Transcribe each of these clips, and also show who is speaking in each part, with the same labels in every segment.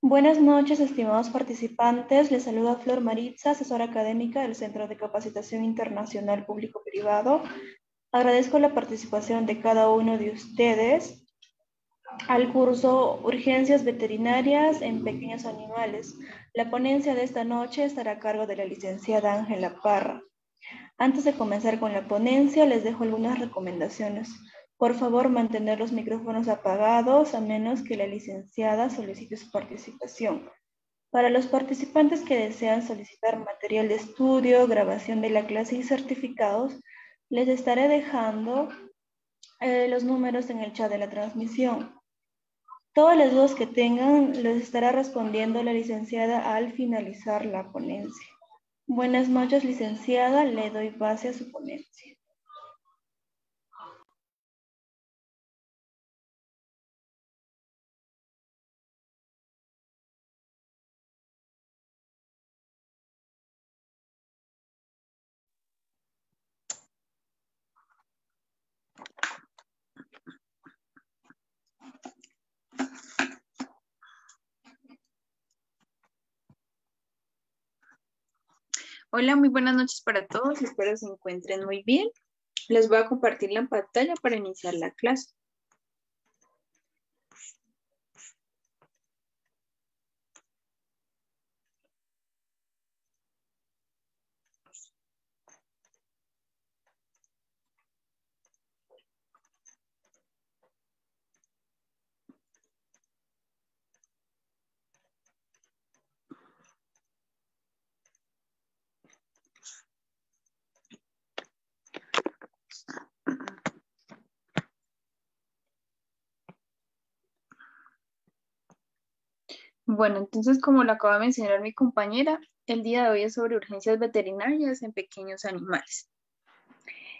Speaker 1: Buenas noches, estimados participantes. Les saluda Flor Maritza, asesora académica del Centro de Capacitación Internacional Público-Privado. Agradezco la participación de cada uno de ustedes al curso Urgencias Veterinarias en Pequeños Animales. La ponencia de esta noche estará a cargo de la licenciada Ángela Parra. Antes de comenzar con la ponencia, les dejo algunas recomendaciones. Por favor, mantener los micrófonos apagados a menos que la licenciada solicite su participación. Para los participantes que desean solicitar material de estudio, grabación de la clase y certificados, les estaré dejando los números en el chat de la transmisión. Todas las dudas que tengan les estará respondiendo la licenciada al finalizar la ponencia. Buenas noches, licenciada. Le doy base a su ponencia.
Speaker 2: Hola, muy buenas noches para todos. Espero se encuentren muy bien. Les voy a compartir la pantalla para iniciar la clase. Bueno, entonces, como lo acaba de mencionar mi compañera, el día de hoy es sobre urgencias veterinarias en pequeños animales.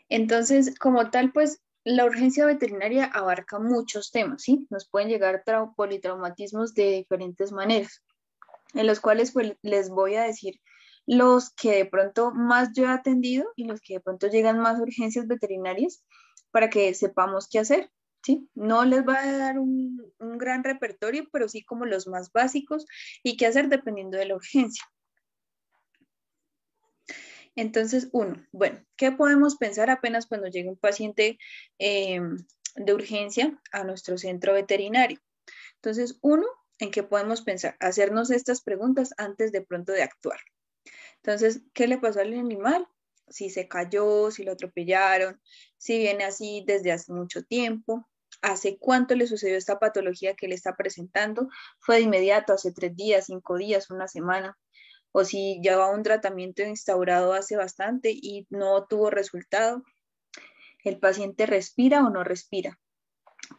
Speaker 2: Entonces, como tal, pues la urgencia veterinaria abarca muchos temas, ¿sí? Nos pueden llegar politraumatismos de diferentes maneras, en los cuales pues, les voy a decir los que de pronto más yo he atendido y los que de pronto llegan más urgencias veterinarias para que sepamos qué hacer, ¿sí? No les va a dar un gran repertorio, pero sí como los más básicos y qué hacer dependiendo de la urgencia. Entonces, bueno, ¿qué podemos pensar apenas cuando llegue un paciente de urgencia a nuestro centro veterinario? Entonces, ¿en qué podemos pensar? Hacernos estas preguntas antes de pronto de actuar. Entonces, ¿qué le pasó al animal? Si se cayó, si lo atropellaron, si viene así desde hace mucho tiempo, hace cuánto le sucedió esta patología que le está presentando, fue de inmediato, hace 3 días, 5 días, una semana, o si lleva un tratamiento instaurado hace bastante y no tuvo resultado, el paciente respira o no respira.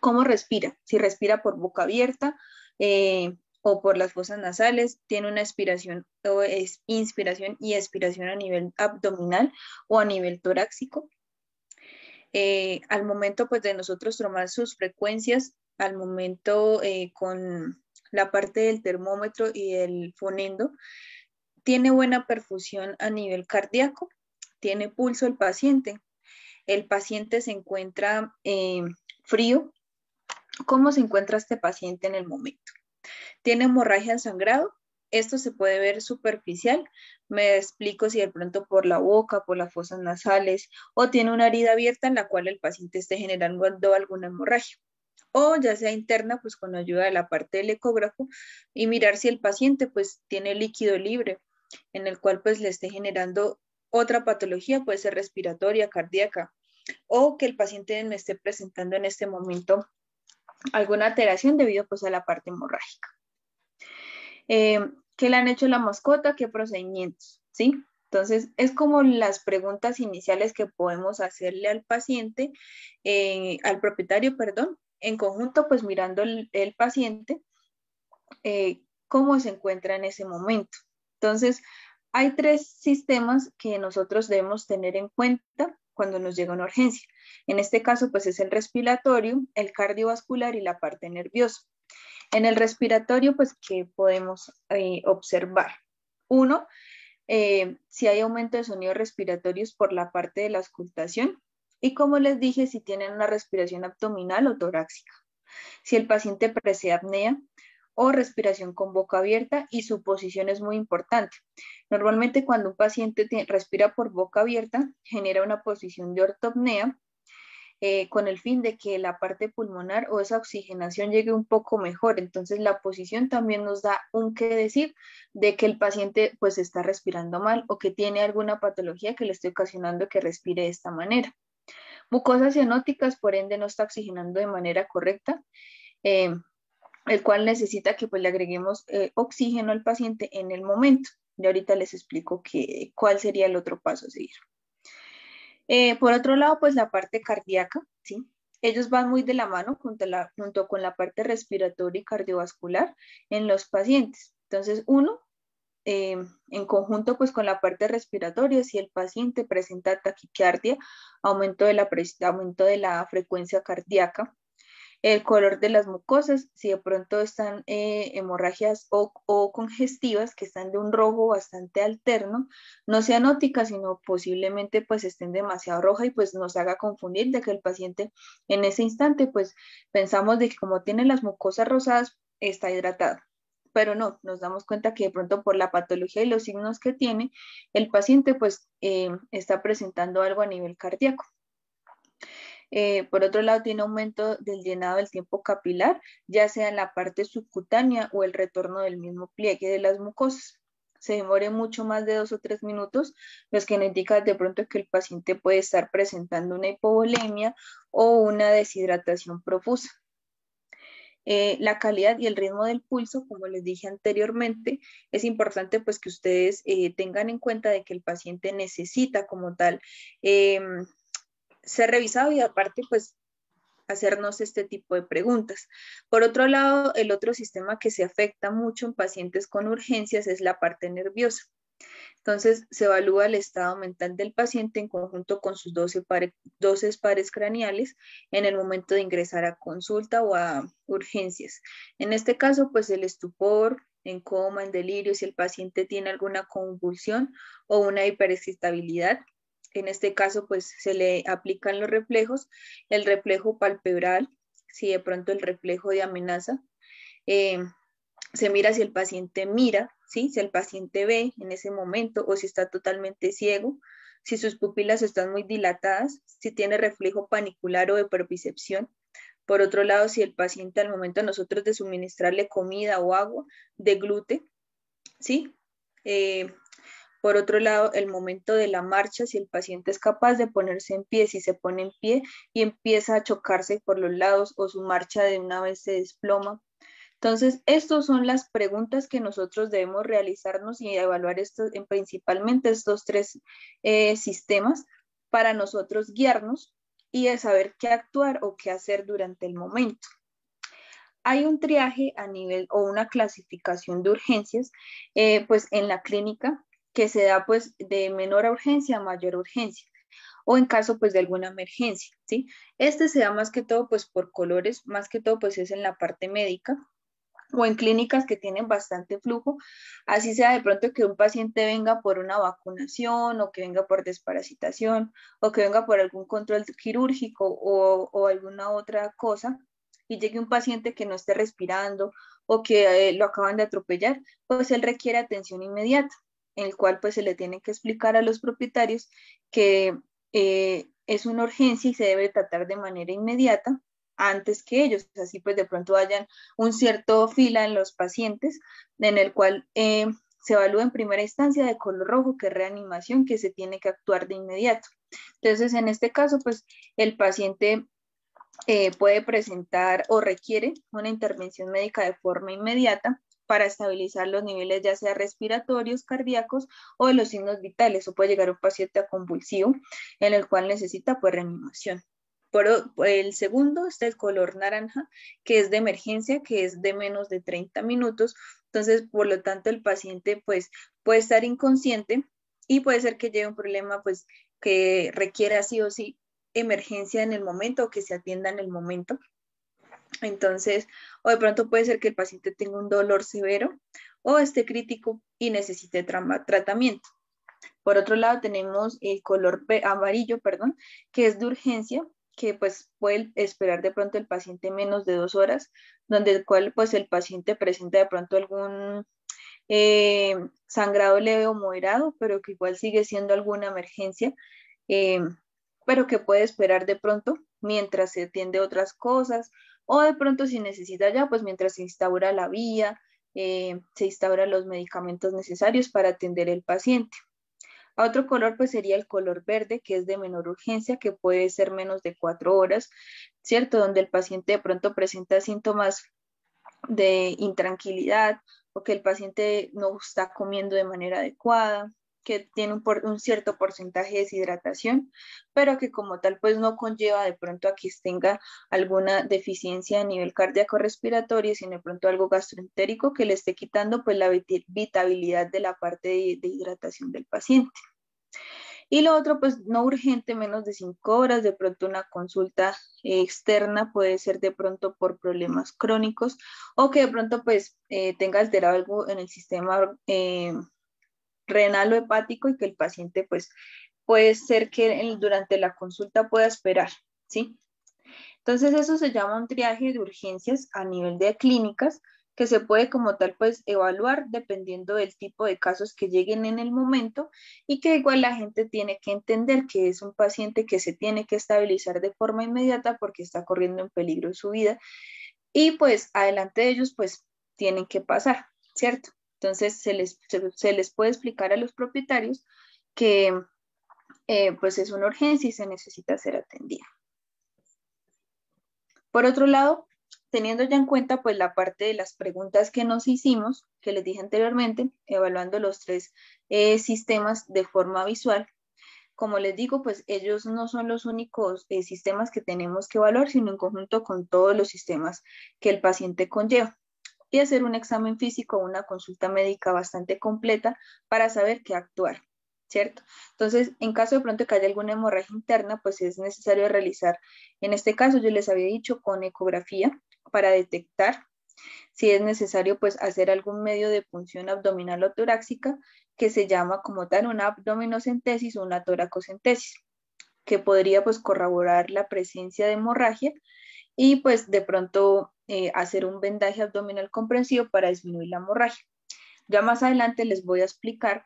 Speaker 2: ¿Cómo respira? Si respira por boca abierta o por las fosas nasales, tiene una expiración o es inspiración y expiración a nivel abdominal o a nivel torácico. Al momento pues de nosotros tomar sus frecuencias, al momento con la parte del termómetro y el fonendo, tiene buena perfusión a nivel cardíaco, tiene pulso el paciente se encuentra frío. ¿Cómo se encuentra este paciente en el momento? ¿Tiene hemorragia en sangrado? Esto se puede ver superficial. Me explico si de pronto por la boca, por las fosas nasales, o tiene una herida abierta en la cual el paciente esté generando alguna hemorragia. O ya sea interna, pues con ayuda de la parte del ecógrafo y mirar si el paciente pues tiene líquido libre, en el cual pues le esté generando otra patología, puede ser respiratoria, cardíaca, o que el paciente me esté presentando en este momento alguna alteración debido pues a la parte hemorrágica. ¿Qué le han hecho a la mascota? ¿Qué procedimientos? ¿Sí? Entonces, es como las preguntas iniciales que podemos hacerle al paciente, al propietario, perdón, en conjunto, pues mirando el paciente, cómo se encuentra en ese momento. Entonces, hay 3 sistemas que nosotros debemos tener en cuenta cuando nos llega una urgencia. En este caso, pues es el respiratorio, el cardiovascular y la parte nerviosa. En el respiratorio, pues, ¿qué podemos observar? Si hay aumento de sonidos respiratorios por la parte de la auscultación y como les dije, si tienen una respiración abdominal o torácica. Si el paciente presenta apnea o respiración con boca abierta, y su posición es muy importante. Normalmente cuando un paciente respira por boca abierta, genera una posición de ortopnea, con el fin de que la parte pulmonar o esa oxigenación llegue un poco mejor. Entonces la posición también nos da un qué decir de que el paciente pues está respirando mal o que tiene alguna patología que le esté ocasionando que respire de esta manera. Mucosas cianóticas, por ende, no está oxigenando de manera correcta, el cual necesita que pues le agreguemos oxígeno al paciente en el momento. Y ahorita les explico cuál sería el otro paso a seguir. Por otro lado, pues la parte cardíaca, ¿sí? Ellos van muy de la mano junto con la parte respiratoria y cardiovascular en los pacientes. Entonces, en conjunto pues con la parte respiratoria, si el paciente presenta taquicardia, aumento de la frecuencia cardíaca, el color de las mucosas, si de pronto están hemorragias o congestivas que están de un rojo bastante alterno, no cianóticas, sino posiblemente pues estén demasiado roja y pues nos haga confundir de que el paciente en ese instante pues pensamos de que como tiene las mucosas rosadas está hidratado. Pero no, nos damos cuenta que de pronto por la patología y los signos que tiene, el paciente pues está presentando algo a nivel cardíaco. Por otro lado, tiene aumento del llenado del tiempo capilar, ya sea en la parte subcutánea o el retorno del mismo pliegue de las mucosas. Se demore mucho más de 2 o 3 minutos, los que nos indican de pronto que el paciente puede estar presentando una hipovolemia o una deshidratación profusa. La calidad y el ritmo del pulso, como les dije anteriormente, es importante pues que ustedes tengan en cuenta de que el paciente necesita como tal ser revisado y aparte pues hacernos este tipo de preguntas. Por otro lado, el otro sistema que se afecta mucho en pacientes con urgencias es la parte nerviosa. Entonces, se evalúa el estado mental del paciente en conjunto con sus 12 pares craneales en el momento de ingresar a consulta o a urgencias. En este caso, pues el estupor, en coma, en delirio, si el paciente tiene alguna convulsión o una hiperexcitabilidad. En este caso, pues se le aplican los reflejos, el reflejo palpebral, si de pronto el reflejo de amenaza. Se mira si el paciente mira, ¿sí? Si el paciente ve en ese momento o si está totalmente ciego, si sus pupilas están muy dilatadas, si tiene reflejo panicular o de percepción. Por otro lado, si el paciente al momento nosotros de suministrarle comida o agua, deglute, ¿sí? Por otro lado, el momento de la marcha, si el paciente es capaz de ponerse en pie, si se pone en pie y empieza a chocarse por los lados o su marcha de una vez se desploma. Entonces, estas son las preguntas que nosotros debemos realizarnos y evaluar principalmente estos tres sistemas para nosotros guiarnos y de saber qué actuar o qué hacer durante el momento. Hay un triaje a nivel o una clasificación de urgencias pues en la clínica que se da pues de menor urgencia a mayor urgencia o en caso pues de alguna emergencia, ¿sí? Este se da más que todo pues por colores, más que todo pues es en la parte médica o en clínicas que tienen bastante flujo, así sea de pronto que un paciente venga por una vacunación o que venga por desparasitación o que venga por algún control quirúrgico o alguna otra cosa y llegue un paciente que no esté respirando o que lo acaban de atropellar, pues él requiere atención inmediata, en el cual pues se le tiene que explicar a los propietarios que es una urgencia y se debe tratar de manera inmediata antes que ellos, así pues de pronto hayan un cierto fila en los pacientes en el cual se evalúa en primera instancia de color rojo, que es reanimación, que se tiene que actuar de inmediato. Entonces, en este caso, pues el paciente puede presentar o requiere una intervención médica de forma inmediata para estabilizar los niveles ya sea respiratorios, cardíacos o de los signos vitales, o puede llegar un paciente a convulsivo en el cual necesita pues reanimación. Por el segundo está el color naranja, que es de emergencia, que es de menos de 30 minutos. Entonces, por lo tanto, el paciente pues puede estar inconsciente y puede ser que lleve un problema pues que requiera sí o sí emergencia en el momento o que se atienda en el momento. Entonces, o de pronto puede ser que el paciente tenga un dolor severo o esté crítico y necesite tratamiento. Por otro lado, tenemos el color amarillo, que es de urgencia, que pues puede esperar de pronto el paciente menos de 2 horas, donde el cual pues el paciente presenta de pronto algún sangrado leve o moderado, pero que igual sigue siendo alguna emergencia, eh, pero que puede esperar de pronto mientras se atiende otras cosas, o de pronto si necesita ya, pues mientras se instaura la vía, se instauran los medicamentos necesarios para atender el paciente. A otro color pues sería el color verde, que es de menor urgencia, que puede ser menos de 4 horas, ¿cierto? Donde el paciente de pronto presenta síntomas de intranquilidad o que el paciente no está comiendo de manera adecuada, que tiene un cierto porcentaje de deshidratación, pero que como tal pues no conlleva de pronto a que tenga alguna deficiencia a nivel cardíaco-respiratorio, sino de pronto algo gastroentérico que le esté quitando pues la vitabilidad de la parte de hidratación del paciente. Y lo otro, pues no urgente, menos de 5 horas, de pronto una consulta externa puede ser de pronto por problemas crónicos o que de pronto pues tenga alterado algo en el sistema renal o hepático y que el paciente pues puede ser que durante la consulta pueda esperar, ¿sí? Entonces eso se llama un triaje de urgencias a nivel de clínicas que se puede como tal pues evaluar dependiendo del tipo de casos que lleguen en el momento y que igual la gente tiene que entender que es un paciente que se tiene que estabilizar de forma inmediata porque está corriendo en peligro su vida y pues adelante de ellos pues tienen que pasar, ¿cierto? Entonces se les puede explicar a los propietarios que pues es una urgencia y se necesita ser atendida. Por otro lado, teniendo ya en cuenta pues la parte de las preguntas que nos hicimos, que les dije anteriormente, evaluando los 3 sistemas de forma visual, como les digo, pues ellos no son los únicos sistemas que tenemos que evaluar, sino en conjunto con todos los sistemas que el paciente conlleva. Y hacer un examen físico o una consulta médica bastante completa para saber qué actuar, ¿cierto? Entonces, en caso de pronto que haya alguna hemorragia interna, pues es necesario realizar, en este caso yo les había dicho, con ecografía para detectar si es necesario pues hacer algún medio de punción abdominal o torácica que se llama como tal una abdominocentesis o una toracocentesis, que podría pues corroborar la presencia de hemorragia y pues de pronto hacer un vendaje abdominal comprensivo para disminuir la hemorragia. Ya más adelante les voy a explicar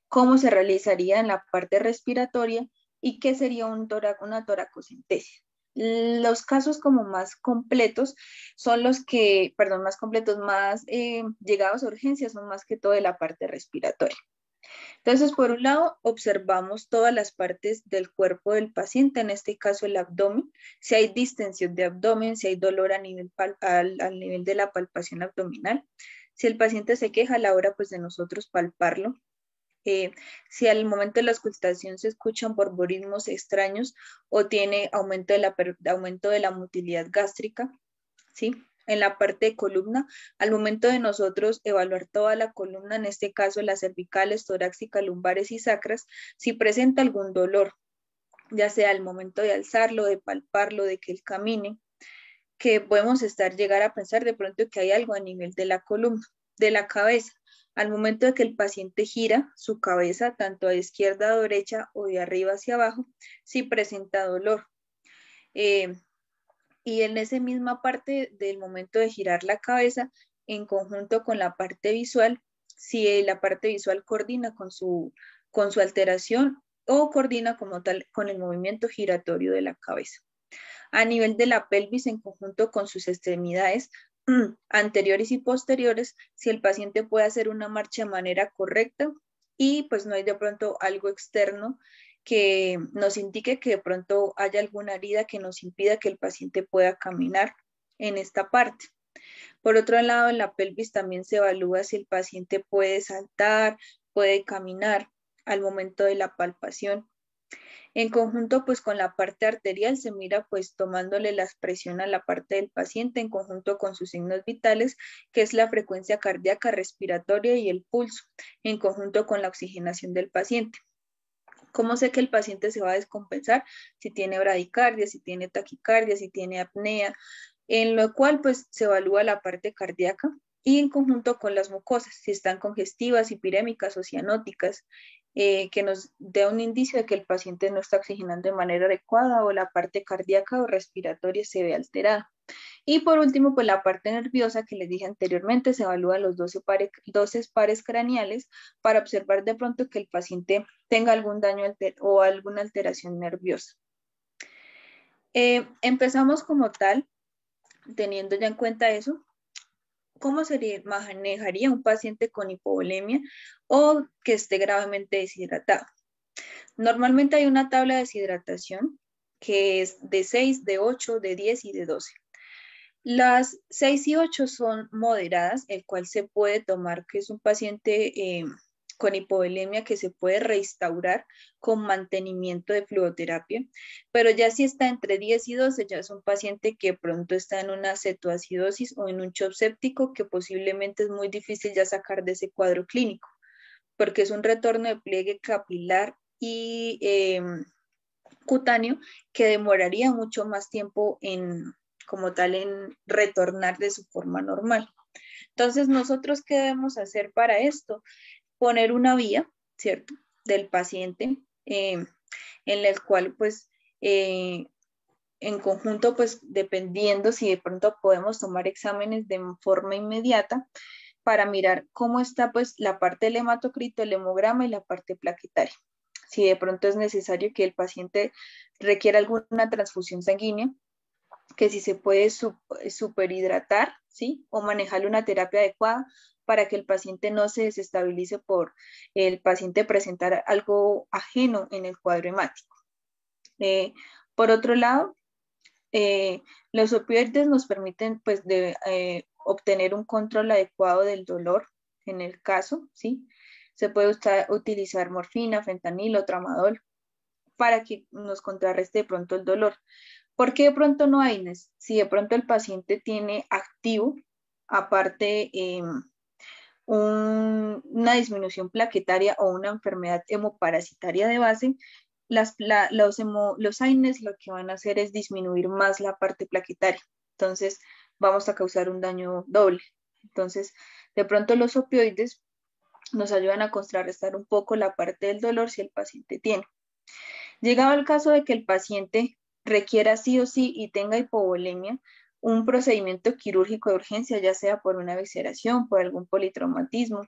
Speaker 2: cómo se realizaría en la parte respiratoria y qué sería una toracocentesis. Los casos como más completos son los que, perdón, más completos, más llegados a urgencias son más que todo de la parte respiratoria. Entonces, por un lado, observamos todas las partes del cuerpo del paciente, en este caso el abdomen, si hay distensión de abdomen, si hay dolor a nivel al nivel de la palpación abdominal. Si el paciente se queja a la hora pues, de nosotros palparlo, si al momento de la auscultación se escuchan borborismos extraños o tiene aumento de la motilidad gástrica, ¿sí? En la parte de columna, al momento de nosotros evaluar toda la columna, en este caso las cervicales, torácicas, lumbares y sacras, si presenta algún dolor, ya sea al momento de alzarlo, de palparlo, de que él camine, que podemos llegar a pensar de pronto que hay algo a nivel de la columna, de la cabeza. Al momento de que el paciente gira su cabeza, tanto a izquierda o derecha o de arriba hacia abajo, si presenta dolor. Y en esa misma parte del momento de girar la cabeza, en conjunto con la parte visual, si la parte visual coordina con su alteración o coordina como tal con el movimiento giratorio de la cabeza. A nivel de la pelvis, en conjunto con sus extremidades anteriores y posteriores, si el paciente puede hacer una marcha de manera correcta y pues no hay de pronto algo externo que nos indique que de pronto haya alguna herida que nos impida que el paciente pueda caminar en esta parte. Por otro lado, en la pelvis también se evalúa si el paciente puede saltar, puede caminar al momento de la palpación. En conjunto, pues con la parte arterial se mira pues tomándole la presión a la parte del paciente en conjunto con sus signos vitales, que es la frecuencia cardíaca, respiratoria y el pulso, en conjunto con la oxigenación del paciente. ¿Cómo sé que el paciente se va a descompensar? Si tiene bradicardia, si tiene taquicardia, si tiene apnea, en lo cual pues se evalúa la parte cardíaca y en conjunto con las mucosas, si están congestivas, hipirémicas o cianóticas, que nos dé un indicio de que el paciente no está oxigenando de manera adecuada o la parte cardíaca o respiratoria se ve alterada. Y por último, pues la parte nerviosa que les dije anteriormente, se evalúan los 12 pares craneales para observar de pronto que el paciente tenga algún daño o alguna alteración nerviosa. Empezamos como tal, teniendo ya en cuenta eso, ¿cómo se manejaría un paciente con hipovolemia o que esté gravemente deshidratado? Normalmente hay una tabla de deshidratación que es de 6, de 8, de 10 y de 12. Las 6 y 8 son moderadas, el cual se puede tomar que es un paciente con hipovolemia que se puede restaurar con mantenimiento de fluoterapia, pero ya si está entre 10 y 12 ya es un paciente que pronto está en una cetoacidosis o en un shock séptico que posiblemente es muy difícil ya sacar de ese cuadro clínico, porque es un retorno de pliegue capilar y cutáneo que demoraría mucho más tiempo como tal en retornar de su forma normal. Entonces, ¿nosotros qué debemos hacer para esto? Poner una vía, ¿cierto?, del paciente en el cual, pues, en conjunto, pues, dependiendo si de pronto podemos tomar exámenes de forma inmediata para mirar cómo está, pues, la parte del hematocrito, el hemograma y la parte plaquetaria. Si de pronto es necesario que el paciente requiera alguna transfusión sanguínea, que si se puede superhidratar, ¿sí? O manejarle una terapia adecuada para que el paciente no se desestabilice por el paciente presentar algo ajeno en el cuadro hemático. Por otro lado, los opioides nos permiten pues, obtener un control adecuado del dolor en el caso, ¿sí? Se puede utilizar morfina, fentanilo, tramadol para que nos contrarreste de pronto el dolor. ¿Por qué de pronto no hay? Si de pronto el paciente tiene activo, aparte una disminución plaquetaria o una enfermedad hemoparasitaria de base, los AINES lo que van a hacer es disminuir más la parte plaquetaria. Entonces, vamos a causar un daño doble. Entonces, de pronto los opioides nos ayudan a contrarrestar un poco la parte del dolor si el paciente tiene. Llegado el caso de que el paciente requiera sí o sí y tenga hipovolemia, un procedimiento quirúrgico de urgencia, ya sea por una visceración, por algún politraumatismo,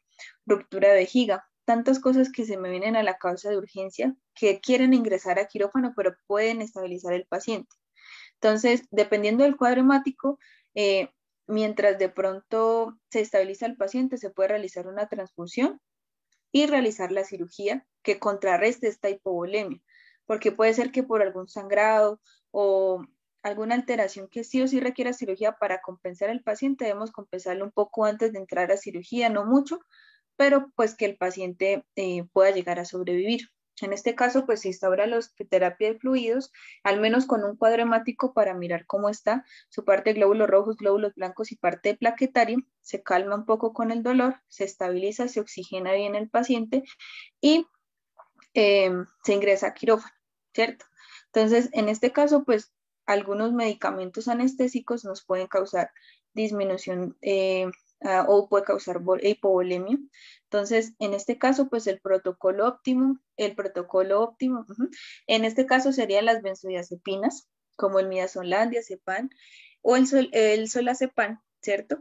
Speaker 2: ruptura de vejiga, tantas cosas que se me vienen a la causa de urgencia que quieren ingresar a quirófano, pero pueden estabilizar el paciente. Entonces, dependiendo del cuadro hemático, mientras de pronto se estabiliza el paciente, se puede realizar una transfusión y realizar la cirugía que contrarreste esta hipovolemia, porque puede ser que por algún sangrado o alguna alteración que sí o sí requiera cirugía para compensar al paciente, debemos compensarlo un poco antes de entrar a cirugía, no mucho, pero pues que el paciente pueda llegar a sobrevivir. En este caso, pues se instaura la terapia de fluidos, al menos con un cuadro hemático para mirar cómo está su parte de glóbulos rojos, glóbulos blancos y parte plaquetaria. Se calma un poco con el dolor, se estabiliza, se oxigena bien el paciente y se ingresa a quirófano, ¿cierto? Entonces, en este caso, pues algunos medicamentos anestésicos nos pueden causar disminución o puede causar hipovolemia. Entonces, en este caso, pues el protocolo óptimo, en este caso serían las benzodiazepinas, como el midazolam, diazepam o el solazepam, ¿cierto?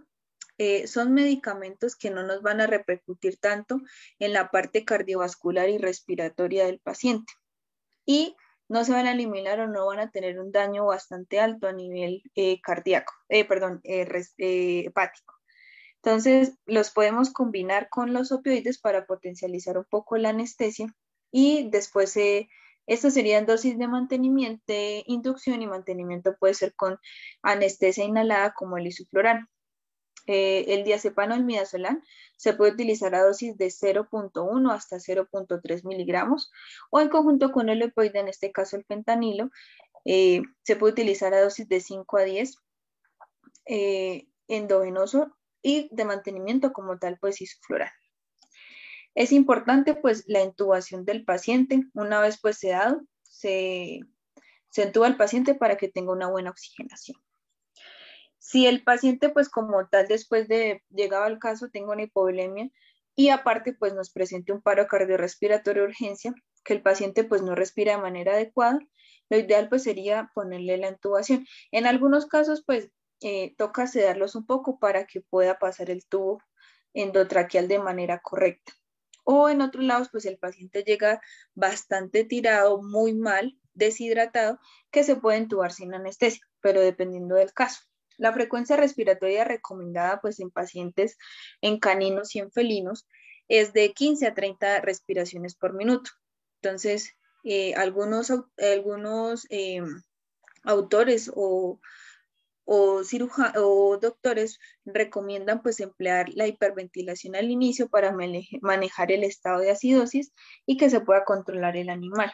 Speaker 2: Son medicamentos que no nos van a repercutir tanto en la parte cardiovascular y respiratoria del paciente. Y no se van a eliminar o no van a tener un daño bastante alto a nivel hepático. Entonces, los podemos combinar con los opioides para potencializar un poco la anestesia y después estas serían dosis de mantenimiento, de inducción y mantenimiento puede ser con anestesia inhalada como el isoflurano. El diazepam o el midazolam se puede utilizar a dosis de 0.1 hasta 0.3 miligramos o en conjunto con el opioide, en este caso el fentanilo, se puede utilizar a dosis de 5 a 10 endovenoso y de mantenimiento como tal pues isoflurano. Es importante pues la intubación del paciente. Una vez pues sedado, se intuba al paciente para que tenga una buena oxigenación. Si el paciente, pues como tal, después de llegado al caso, tenga una hipovolemia, y aparte pues nos presente un paro cardiorrespiratorio de urgencia, que el paciente pues no respira de manera adecuada, lo ideal pues sería ponerle la intubación. En algunos casos pues toca sedarlos un poco para que pueda pasar el tubo endotraqueal de manera correcta. O en otros lados pues el paciente llega bastante tirado, muy mal, deshidratado, que se puede intubar sin anestesia, pero dependiendo del caso. La frecuencia respiratoria recomendada pues en pacientes en caninos y en felinos es de 15 a 30 respiraciones por minuto. Entonces, algunos autores o doctores recomiendan pues emplear la hiperventilación al inicio para manejar el estado de acidosis y que se pueda controlar el animal.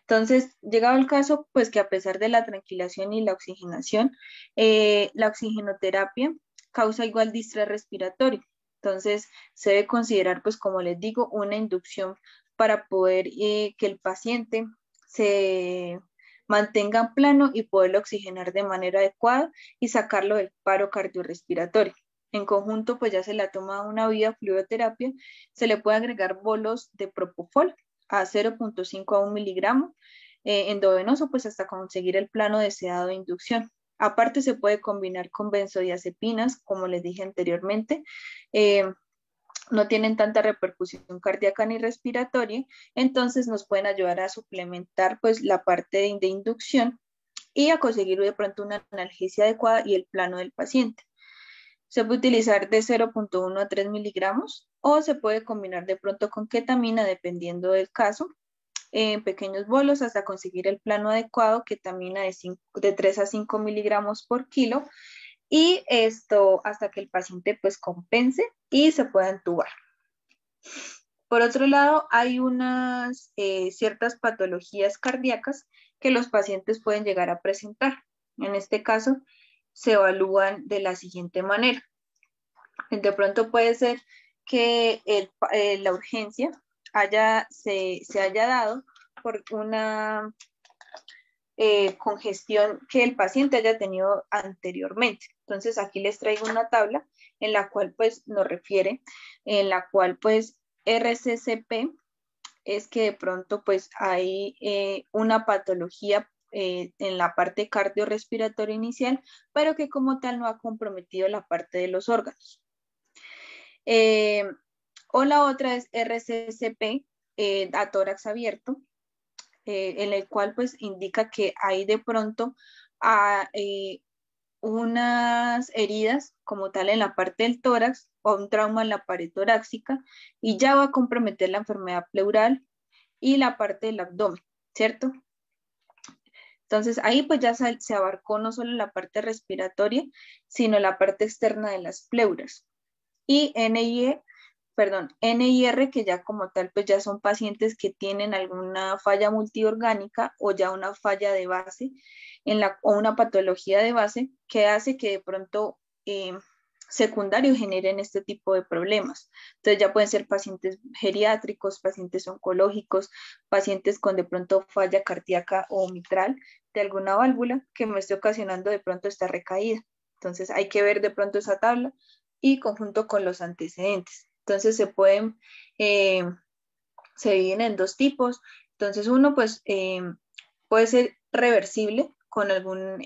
Speaker 2: Entonces, llegado el caso, pues que a pesar de la tranquilación y la oxigenación, la oxigenoterapia causa igual distrés respiratorio. Entonces, se debe considerar, pues como les digo, una inducción para poder que el paciente se mantenga plano y poderlo oxigenar de manera adecuada y sacarlo del paro cardiorrespiratorio. En conjunto, pues ya se le toma una vía fluidoterapia, se le puede agregar bolos de propofol a 0.5 a 1 miligramo endovenoso, pues hasta conseguir el plano deseado de inducción. Aparte se puede combinar con benzodiazepinas, como les dije anteriormente, no tienen tanta repercusión cardíaca ni respiratoria, entonces nos pueden ayudar a suplementar pues la parte de inducción y a conseguir de pronto una analgesia adecuada y el plano del paciente. Se puede utilizar de 0.1 a 3 miligramos o se puede combinar de pronto con ketamina dependiendo del caso en pequeños bolos hasta conseguir el plano adecuado, ketamina de 3 a 5 miligramos por kilo y esto hasta que el paciente pues compense y se pueda entubar. Por otro lado, hay unas ciertas patologías cardíacas que los pacientes pueden llegar a presentar. En este caso, se evalúan de la siguiente manera. De pronto puede ser que la urgencia se haya dado por una congestión que el paciente haya tenido anteriormente. Entonces aquí les traigo una tabla en la cual pues nos refiere, en la cual pues RCCP es que de pronto pues hay una patología en la parte cardiorrespiratoria inicial, pero que como tal no ha comprometido la parte de los órganos. O la otra es RCCP a tórax abierto, en el cual pues indica que hay de pronto unas heridas como tal en la parte del tórax o un trauma en la pared torácica y ya va a comprometer la enfermedad pleural y la parte del abdomen, ¿cierto? Entonces ahí pues ya se abarcó no solo la parte respiratoria, sino la parte externa de las pleuras. Y NIR, que ya como tal, pues ya son pacientes que tienen alguna falla multiorgánica o ya una falla de base o una patología de base que hace que de pronto secundarios generen este tipo de problemas. Entonces ya pueden ser pacientes geriátricos, pacientes oncológicos, pacientes con de pronto falla cardíaca o mitral de alguna válvula que me esté ocasionando de pronto esta recaída. Entonces hay que ver de pronto esa tabla y conjunto con los antecedentes. Entonces se dividen en dos tipos. Entonces uno pues puede ser reversible con alguna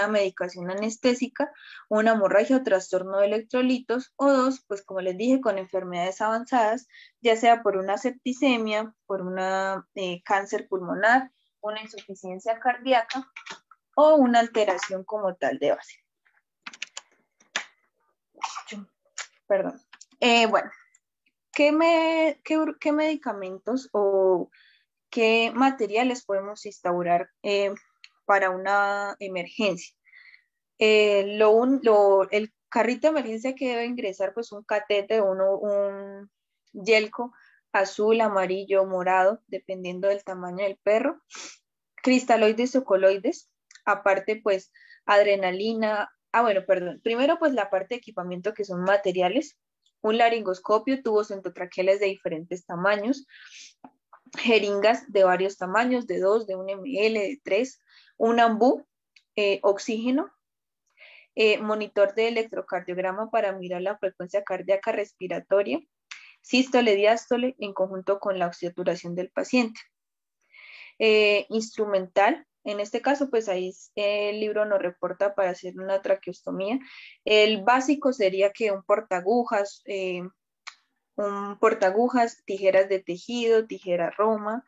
Speaker 2: medicación anestésica, una hemorragia o trastorno de electrolitos, o dos, pues como les dije, con enfermedades avanzadas, ya sea por una septicemia, por una cáncer pulmonar, una insuficiencia cardíaca o una alteración como tal de base. Perdón. Bueno, ¿qué medicamentos o qué materiales podemos instaurar para una emergencia? El carrito de emergencia que debe ingresar, pues un catete, un yelco azul, amarillo, morado, dependiendo del tamaño del perro, cristaloides o coloides, aparte pues adrenalina, primero pues la parte de equipamiento que son materiales, un laringoscopio, tubos endotraqueales de diferentes tamaños, jeringas de varios tamaños, de 2, de 1 ml, de 3, un ambú, oxígeno, monitor de electrocardiograma para mirar la frecuencia cardíaca respiratoria, sístole, diástole, en conjunto con la oxituración del paciente. Instrumental, en este caso, pues ahí el libro nos reporta para hacer una traqueostomía. El básico sería que un portagujas, tijeras de tejido, tijera roma,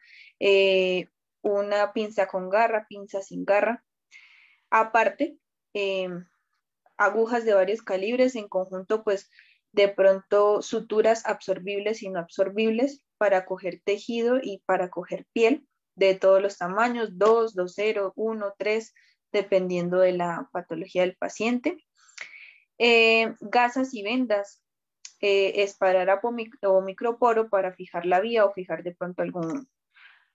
Speaker 2: una pinza con garra, pinza sin garra. Aparte, agujas de varios calibres, en conjunto, pues de pronto suturas absorbibles y no absorbibles para coger tejido y para coger piel de todos los tamaños, 2, 2,0, 1, 3, dependiendo de la patología del paciente. Gasas y vendas, esparadrapo o microporo para fijar la vía o fijar de pronto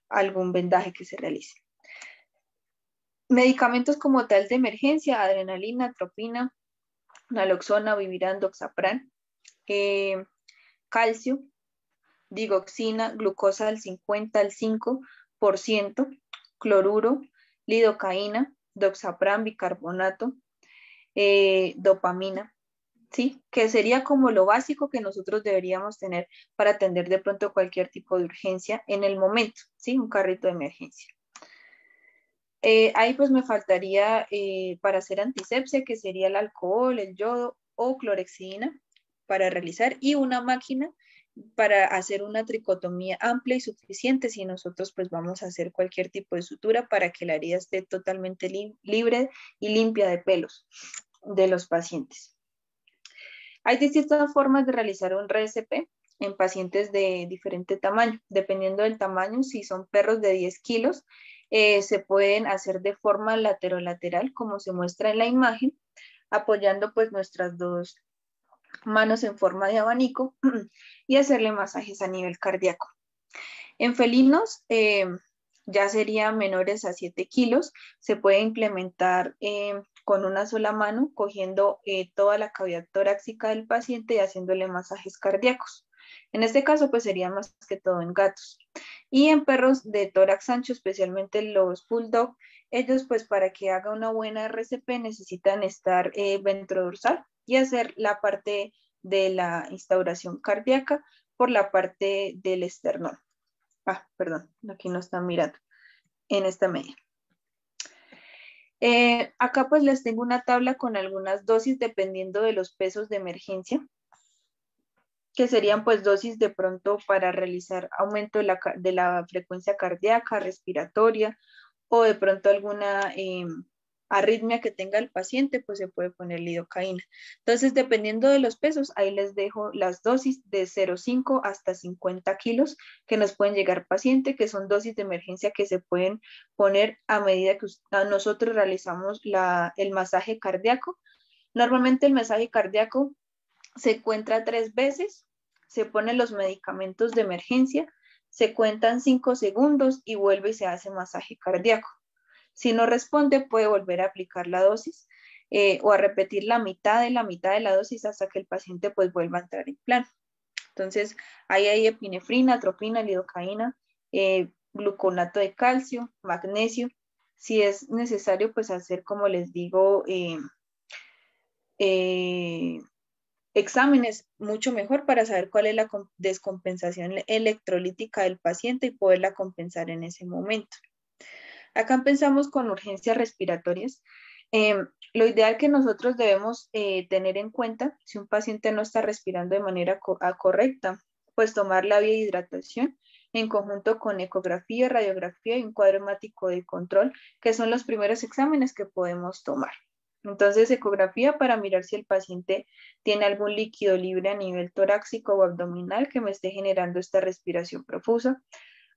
Speaker 2: algún vendaje que se realice. Medicamentos como tal de emergencia, adrenalina, atropina, naloxona, viviran, doxapran, calcio, digoxina, glucosa al 50 al 5%, cloruro, lidocaína, doxapran, bicarbonato, dopamina, ¿sí? Que sería como lo básico que nosotros deberíamos tener para atender de pronto cualquier tipo de urgencia en el momento, ¿sí? Un carrito de emergencia. Ahí pues me faltaría para hacer antisepsia, que sería el alcohol, el yodo o clorexidina para realizar, y una máquina para hacer una tricotomía amplia y suficiente si nosotros pues vamos a hacer cualquier tipo de sutura para que la herida esté totalmente libre y limpia de pelos de los pacientes. Hay distintas formas de realizar un RSP en pacientes de diferente tamaño. Dependiendo del tamaño, si son perros de 10 kilos, se pueden hacer de forma lateral, como se muestra en la imagen, apoyando pues nuestras dos manos en forma de abanico y hacerle masajes a nivel cardíaco. En felinos, ya serían menores a 7 kilos, se puede implementar con una sola mano, cogiendo toda la cavidad torácica del paciente y haciéndole masajes cardíacos. En este caso, pues sería más que todo en gatos. Y en perros de tórax ancho, especialmente los bulldog, ellos pues para que haga una buena RCP necesitan estar ventrodorsal y hacer la parte de la instauración cardíaca por la parte del esternón. Perdón, aquí no están mirando, en esta media. Acá pues les tengo una tabla con algunas dosis dependiendo de los pesos de emergencia, que serían pues dosis de pronto para realizar aumento de la frecuencia cardíaca, respiratoria, o de pronto alguna arritmia que tenga el paciente, pues se puede poner lidocaína. Entonces, dependiendo de los pesos, ahí les dejo las dosis de 0,5 hasta 50 kilos que nos pueden llegar paciente, que son dosis de emergencia que se pueden poner a medida que nosotros realizamos el masaje cardíaco. Normalmente el masaje cardíaco se encuentra 3 veces, se ponen los medicamentos de emergencia, se cuentan 5 segundos y vuelve y se hace masaje cardíaco. Si no responde, puede volver a aplicar la dosis o a repetir la mitad de la dosis hasta que el paciente pues vuelva a entrar en plan. Entonces, ahí hay epinefrina, atropina, lidocaína, gluconato de calcio, magnesio. Si es necesario, pues hacer, como les digo, exámenes mucho mejor para saber cuál es la descompensación electrolítica del paciente y poderla compensar en ese momento. Acá empezamos con urgencias respiratorias. Lo ideal que nosotros debemos tener en cuenta, si un paciente no está respirando de manera correcta, pues tomar la vía de hidratación en conjunto con ecografía, radiografía y un cuadro hemático de control, que son los primeros exámenes que podemos tomar. Entonces, ecografía para mirar si el paciente tiene algún líquido libre a nivel torácico o abdominal que me esté generando esta respiración profusa.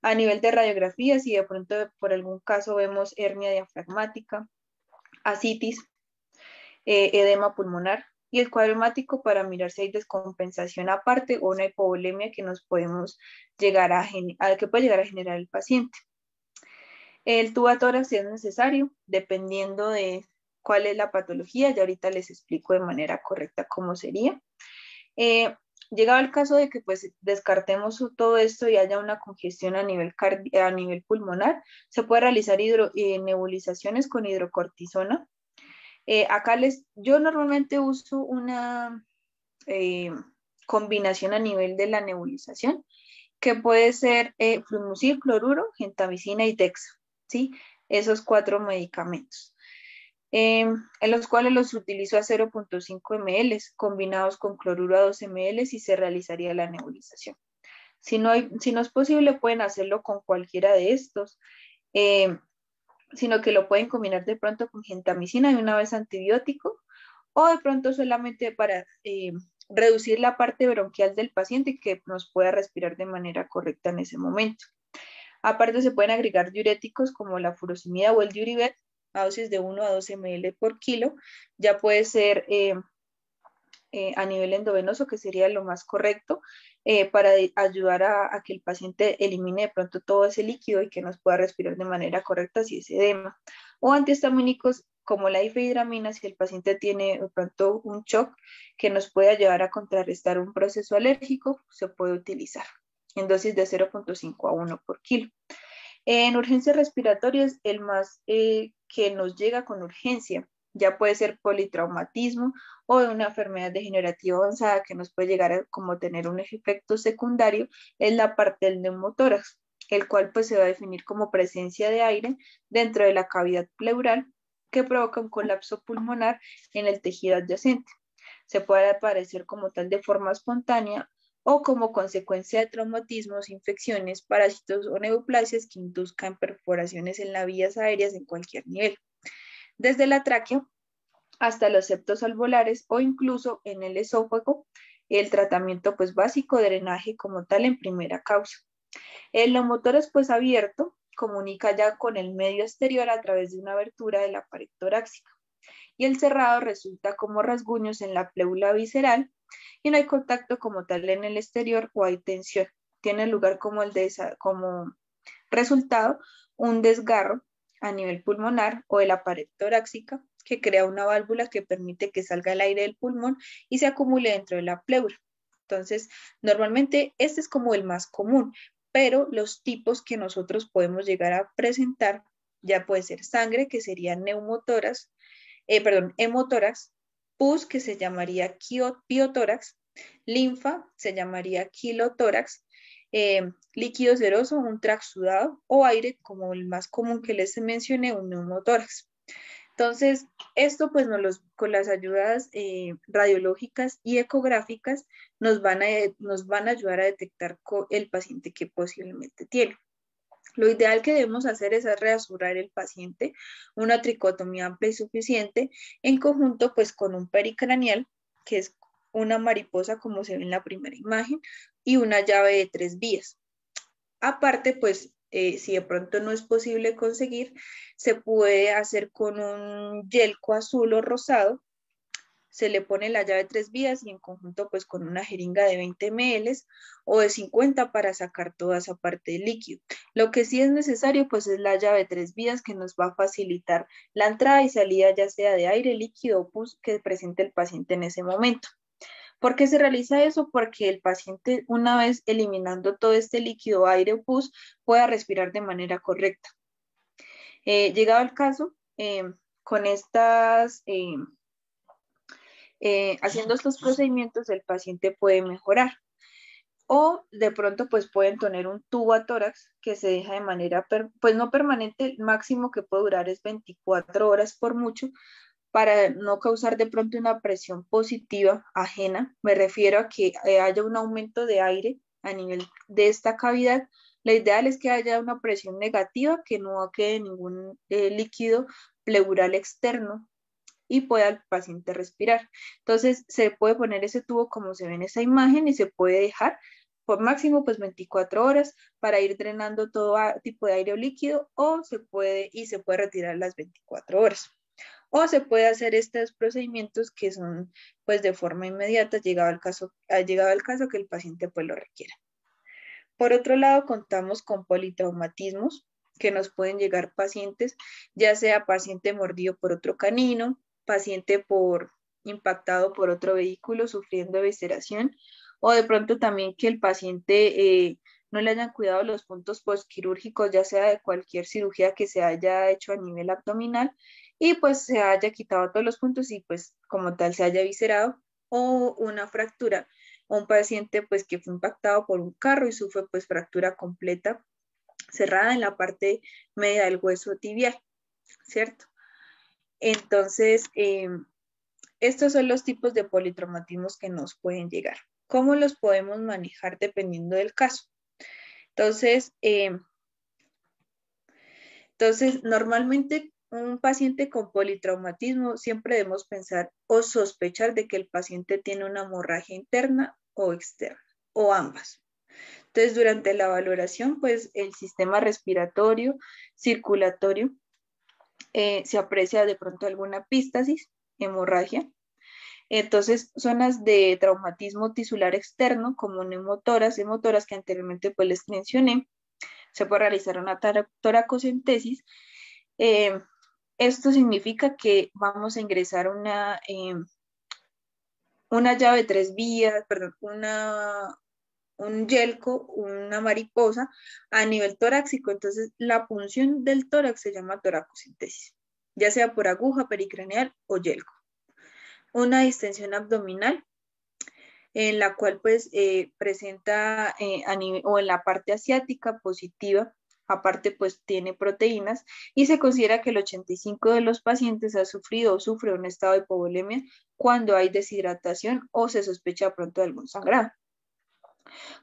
Speaker 2: A nivel de radiografía, si de pronto por algún caso vemos hernia diafragmática, ascitis, edema pulmonar, y el cuadro hemático para mirar si hay descompensación aparte o una hipovolemia que nos podemos llegar que puede llegar a generar el paciente. El tubatórax si es necesario, dependiendo de cuál es la patología, y ahorita les explico de manera correcta cómo sería. Llegado el caso de que pues descartemos todo esto y haya una congestión a nivel pulmonar, se puede realizar nebulizaciones con hidrocortisona. Acá yo normalmente uso combinación a nivel de la nebulización, que puede ser fluimucil, cloruro, gentamicina y dexa, ¿sí? Esos 4 medicamentos, en los cuales los utilizo a 0.5 ml combinados con cloruro a 2 ml y se realizaría la nebulización. Si no es posible, pueden hacerlo con cualquiera de estos, eh, sino que lo pueden combinar de pronto con gentamicina y una vez antibiótico, o de pronto solamente para reducir la parte bronquial del paciente y que nos pueda respirar de manera correcta en ese momento. Aparte se pueden agregar diuréticos como la furosemida o el diuribet a dosis de 1 a 2 ml por kilo. Ya puede ser a nivel endovenoso, que sería lo más correcto, para ayudar a que el paciente elimine de pronto todo ese líquido y que nos pueda respirar de manera correcta si es edema. O antihistamínicos como la difenhidramina, si el paciente tiene de pronto un shock que nos puede ayudar a contrarrestar un proceso alérgico, se puede utilizar en dosis de 0.5 a 1 por kilo. En urgencias respiratorias, el más que nos llega con urgencia, ya puede ser politraumatismo o de una enfermedad degenerativa avanzada que nos puede llegar a como tener un efecto secundario, es la parte del neumotórax, el cual pues se va a definir como presencia de aire dentro de la cavidad pleural que provoca un colapso pulmonar en el tejido adyacente. Se puede aparecer como tal de forma espontánea o como consecuencia de traumatismos, infecciones, parásitos o neoplasias que induzcan perforaciones en las vías aéreas en cualquier nivel, desde la tráquea hasta los septos alveolares o incluso en el esófago, el tratamiento pues básico de drenaje como tal en primera causa. El neumotórax pues abierto comunica ya con el medio exterior a través de una abertura de la pared torácica y el cerrado resulta como rasguños en la pleura visceral y no hay contacto como tal en el exterior o hay tensión. Tiene lugar como resultado un desgarro a nivel pulmonar o de la pared torácica que crea una válvula que permite que salga el aire del pulmón y se acumule dentro de la pleura. Entonces, normalmente este es como el más común, pero los tipos que nosotros podemos llegar a presentar ya puede ser sangre, que sería hemotórax, pus, que se llamaría piotórax, linfa, se llamaría quilotórax, líquido seroso, un traxudado o aire, como el más común que les mencioné, un neumotórax. Entonces, esto pues con las ayudas radiológicas y ecográficas nos van a ayudar a detectar el paciente que posiblemente tiene. Lo ideal que debemos hacer es reasurar el paciente, una tricotomía amplia y suficiente, en conjunto pues con un pericranial, que es una mariposa como se ve en la primera imagen, y una llave de 3 vías. Aparte, pues, si de pronto no es posible conseguir, se puede hacer con un yelco azul o rosado, se le pone la llave de 3 vías y en conjunto pues con una jeringa de 20 ml o de 50 para sacar toda esa parte del líquido. Lo que sí es necesario pues es la llave de 3 vías que nos va a facilitar la entrada y salida ya sea de aire, líquido o pus que presente el paciente en ese momento. ¿Por qué se realiza eso? Porque el paciente, una vez eliminando todo este líquido, aire o pus, pueda respirar de manera correcta. Llegado el caso, con haciendo estos procedimientos, el paciente puede mejorar. O de pronto, pues pueden tener un tubo a tórax que se deja de manera, pues no permanente, el máximo que puede durar es 24 horas por mucho, para no causar de pronto una presión positiva ajena. Me refiero a que haya un aumento de aire a nivel de esta cavidad. Lo ideal es que haya una presión negativa, que no quede ningún líquido pleural externo y pueda el paciente respirar. Entonces se puede poner ese tubo como se ve en esa imagen y se puede dejar por máximo pues 24 horas para ir drenando todo tipo de aire o líquido o se puede retirar las 24 horas. O se puede hacer estos procedimientos que son pues de forma inmediata llegado al caso que el paciente pues lo requiera. Por otro lado, contamos con politraumatismos que nos pueden llegar pacientes, ya sea paciente mordido por otro canino, paciente impactado por otro vehículo sufriendo evisceración, o de pronto también que el paciente no le hayan cuidado los puntos postquirúrgicos, ya sea de cualquier cirugía que se haya hecho a nivel abdominal, y pues se haya quitado todos los puntos y pues como tal se haya eviscerado, o una fractura o un paciente pues que fue impactado por un carro y sufre pues fractura completa cerrada en la parte media del hueso tibial, ¿cierto? Entonces, estos son los tipos de politraumatismos que nos pueden llegar. ¿Cómo los podemos manejar dependiendo del caso? Entonces, normalmente un paciente con politraumatismo siempre debemos pensar o sospechar de que el paciente tiene una hemorragia interna o externa, o ambas. Entonces, durante la valoración, pues el sistema respiratorio, circulatorio, se aprecia de pronto alguna epístasis, hemorragia. Entonces, zonas de traumatismo tisular externo, como neumotoras, hemotoras que anteriormente pues les mencioné, se puede realizar una toracocentesis. Esto significa que vamos a ingresar una llave de 3 vías, perdón, un yelco, una mariposa a nivel torácico. Entonces, la punción del tórax se llama toracocentesis, ya sea por aguja pericraneal o yelco. Una distensión abdominal, en la cual pues presenta a nivel, o en la parte asiática positiva, aparte pues tiene proteínas, y se considera que el 85% de los pacientes ha sufrido o sufre un estado de hipovolemia cuando hay deshidratación o se sospecha pronto de algún sangrado.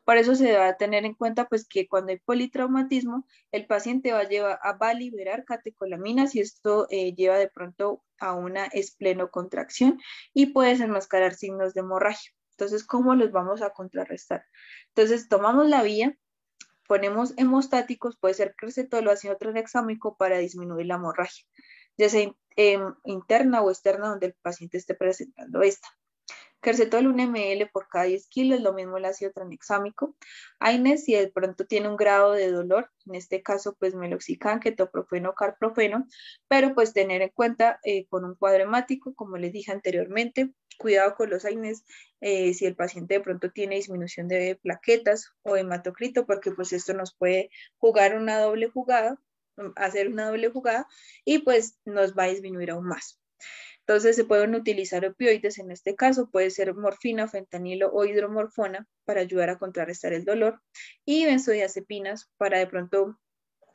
Speaker 2: Por eso se debe tener en cuenta pues que cuando hay politraumatismo, el paciente va a liberar catecolaminas y esto lleva de pronto a una esplenocontracción y puede desenmascarar signos de hemorragia. Entonces, ¿cómo los vamos a contrarrestar? Entonces, tomamos la vía, ponemos hemostáticos, puede ser cressetol o ácido tranexámico para disminuir la hemorragia, ya sea interna o externa donde el paciente esté presentando esta. Quercetol 1 ml por cada 10 kilos, lo mismo el ácido tranexámico. AINES, si de pronto tiene un grado de dolor, en este caso pues meloxicam, ketoprofeno, carprofeno, pero pues tener en cuenta con un cuadro hemático, como les dije anteriormente, cuidado con los AINES si el paciente de pronto tiene disminución de plaquetas o hematocrito, porque pues esto nos puede hacer una doble jugada y pues nos va a disminuir aún más. Entonces se pueden utilizar opioides, en este caso puede ser morfina, fentanilo o hidromorfona para ayudar a contrarrestar el dolor, y benzodiazepinas para de pronto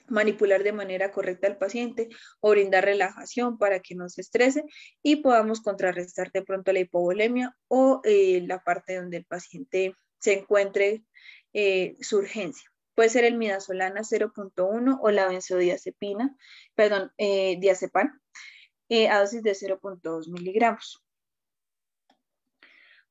Speaker 2: manipular de manera correcta al paciente o brindar relajación para que no se estrese y podamos contrarrestar de pronto la hipovolemia o la parte donde el paciente se encuentre su urgencia. Puede ser el midazolam 0.1 o la benzodiazepina, diazepam, a dosis de 0.2 miligramos.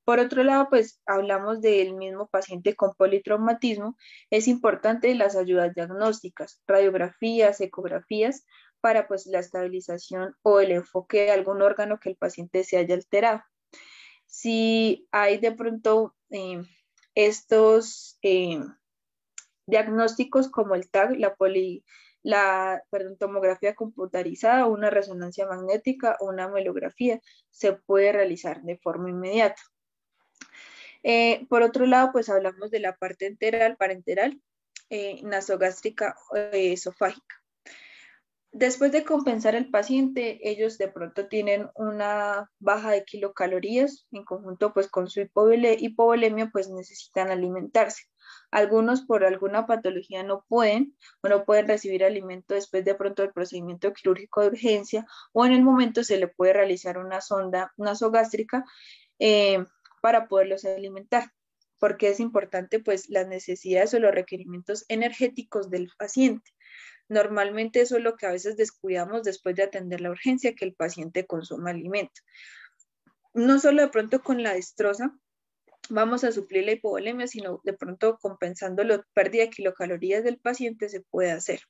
Speaker 2: Por otro lado, pues hablamos del mismo paciente con politraumatismo. Es importante las ayudas diagnósticas, radiografías, ecografías, para pues la estabilización o el enfoque de algún órgano que el paciente se haya alterado. Si hay de pronto estos diagnósticos como el TAG, tomografía computarizada, una resonancia magnética o una mielografía, se puede realizar de forma inmediata. Por otro lado, pues hablamos de la parte enteral, parenteral, nasogástrica, esofágica. Después de compensar al paciente, ellos de pronto tienen una baja de kilocalorías, en conjunto pues con su hipovolemia, pues necesitan alimentarse. Algunos por alguna patología no pueden recibir alimento después de pronto del procedimiento quirúrgico de urgencia, o en el momento se le puede realizar una sonda nasogástrica para poderlos alimentar, porque es importante pues las necesidades o los requerimientos energéticos del paciente. Normalmente eso es lo que a veces descuidamos después de atender la urgencia, que el paciente consuma alimento. No solo de pronto con la destroza vamos a suplir la hipovolemia, sino de pronto compensando la pérdida de kilocalorías del paciente se puede hacer.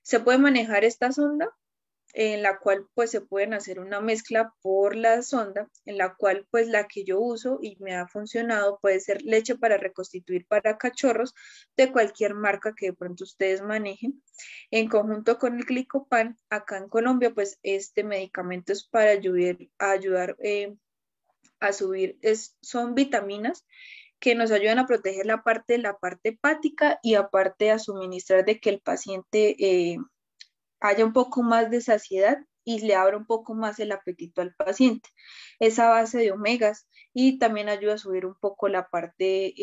Speaker 2: Se puede manejar esta sonda, en la cual pues se pueden hacer una mezcla por la sonda, en la cual pues la que yo uso y me ha funcionado puede ser leche para reconstituir para cachorros de cualquier marca que de pronto ustedes manejen, en conjunto con el Glicopan. Acá en Colombia pues este medicamento es para ayudar a subir, son vitaminas que nos ayudan a proteger la parte hepática y aparte a suministrar de que el paciente haya un poco más de saciedad y le abre un poco más el apetito al paciente. Esa base de omegas y también ayuda a subir un poco la parte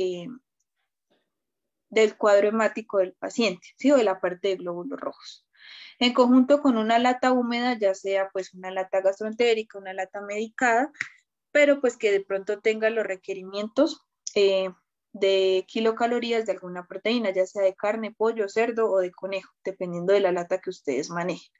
Speaker 2: del cuadro hemático del paciente, ¿sí? O de la parte de glóbulos rojos. En conjunto con una lata húmeda, ya sea pues una lata gastroentérica, una lata medicada, pero pues que de pronto tenga los requerimientos de kilocalorías de alguna proteína, ya sea de carne, pollo, cerdo o de conejo, dependiendo de la lata que ustedes manejen.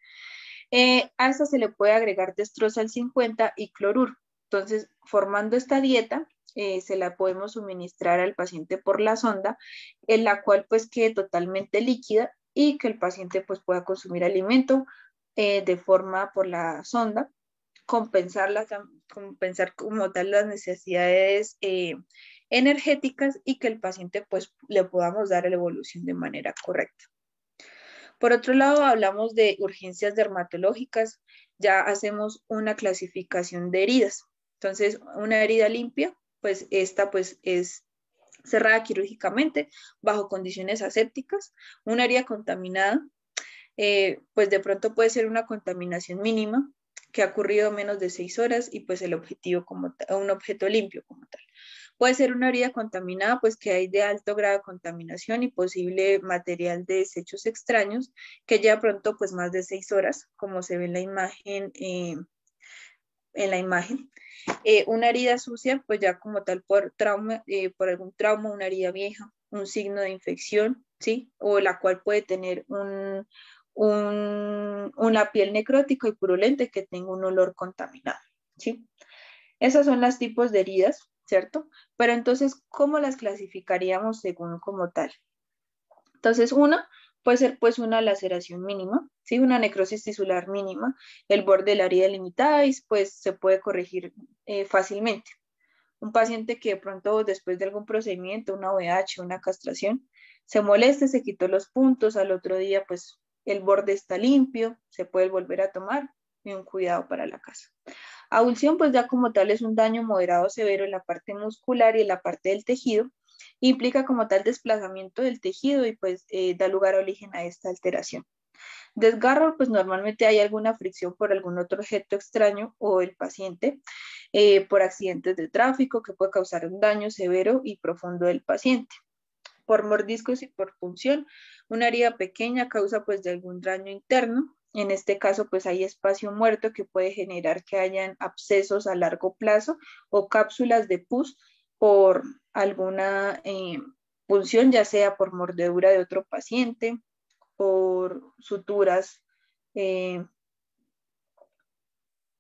Speaker 2: A esta se le puede agregar destroza al 50 y cloruro. Entonces, formando esta dieta, se la podemos suministrar al paciente por la sonda, en la cual pues quede totalmente líquida y que el paciente pues pueda consumir alimento de forma por la sonda, compensar como tal las necesidades energéticas y que el paciente pues le podamos dar la evolución de manera correcta. Por otro lado, hablamos de urgencias dermatológicas, ya hacemos una clasificación de heridas. Entonces, una herida limpia, pues esta pues es cerrada quirúrgicamente bajo condiciones asépticas. Una herida contaminada, pues de pronto puede ser una contaminación mínima que ha ocurrido menos de 6 horas y pues el objetivo como un objeto limpio como tal. Puede ser una herida contaminada, pues que hay de alto grado de contaminación y posible material de desechos extraños que lleva pronto pues más de 6 horas, como se ve en la imagen. Una herida sucia, pues ya como tal por trauma, por algún trauma, una herida vieja, un signo de infección, ¿sí? O la cual puede tener una piel necrótica y purulenta que tenga un olor contaminado, ¿sí? Esas son los tipos de heridas, ¿cierto? Pero entonces, ¿cómo las clasificaríamos según como tal? Entonces, una puede ser pues una laceración mínima, ¿sí? Una necrosis tisular mínima, el borde de la herida limitada y pues se puede corregir fácilmente. Un paciente que de pronto después de algún procedimiento, una OVH, una castración, se moleste, se quitó los puntos, al otro día pues el borde está limpio, se puede volver a tomar y un cuidado para la casa. Abulsión pues ya como tal es un daño moderado o severo en la parte muscular y en la parte del tejido, implica como tal desplazamiento del tejido y pues da lugar a origen a esta alteración. Desgarro, pues normalmente hay alguna fricción por algún otro objeto extraño o el paciente, por accidentes de tráfico que puede causar un daño severo y profundo del paciente. Por mordiscos y por punción, una herida pequeña causa pues de algún daño interno. En este caso pues hay espacio muerto que puede generar que hayan abscesos a largo plazo o cápsulas de pus por alguna punción, ya sea por mordedura de otro paciente, por suturas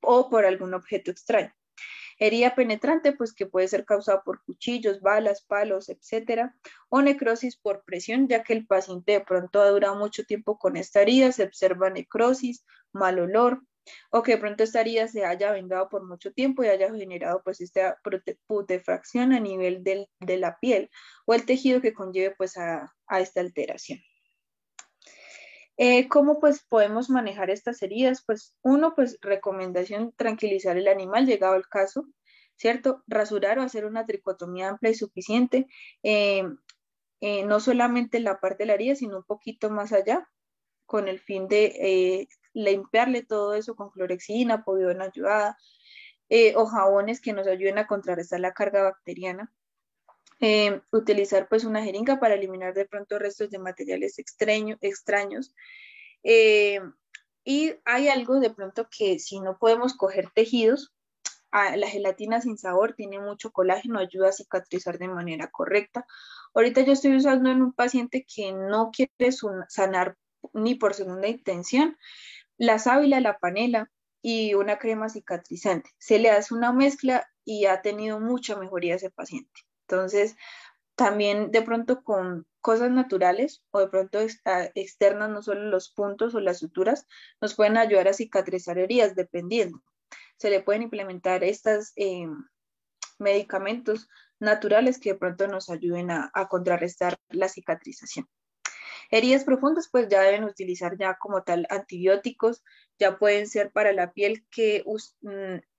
Speaker 2: o por algún objeto extraño. Herida penetrante, pues que puede ser causada por cuchillos, balas, palos, etcétera, o necrosis por presión, ya que el paciente de pronto ha durado mucho tiempo con esta herida, se observa necrosis, mal olor, o que de pronto esta herida se haya vengado por mucho tiempo y haya generado pues esta putrefacción a nivel de la piel o el tejido que conlleve pues a esta alteración. ¿Cómo pues podemos manejar estas heridas? Pues uno, pues recomendación, tranquilizar el animal llegado el caso, ¿cierto? Rasurar o hacer una tricotomía amplia y suficiente, no solamente la parte de la herida, sino un poquito más allá, con el fin de limpiarle todo eso con clorexidina, povidona ayudada, o jabones que nos ayuden a contrarrestar la carga bacteriana. Utilizar pues una jeringa para eliminar de pronto restos de materiales extraños. Y hay algo de pronto que si no podemos coger tejidos, la gelatina sin sabor tiene mucho colágeno, ayuda a cicatrizar de manera correcta. Ahorita yo estoy usando en un paciente que no quiere sanar ni por segunda intención, la sábila, la panela y una crema cicatrizante. Se le hace una mezcla y ha tenido mucha mejoría ese paciente. Entonces, también de pronto con cosas naturales o de pronto externas, no solo los puntos o las suturas, nos pueden ayudar a cicatrizar heridas dependiendo. Se le pueden implementar estos medicamentos naturales que de pronto nos ayuden a contrarrestar la cicatrización. Heridas profundas, pues ya deben utilizar ya como tal antibióticos, ya pueden ser para la piel que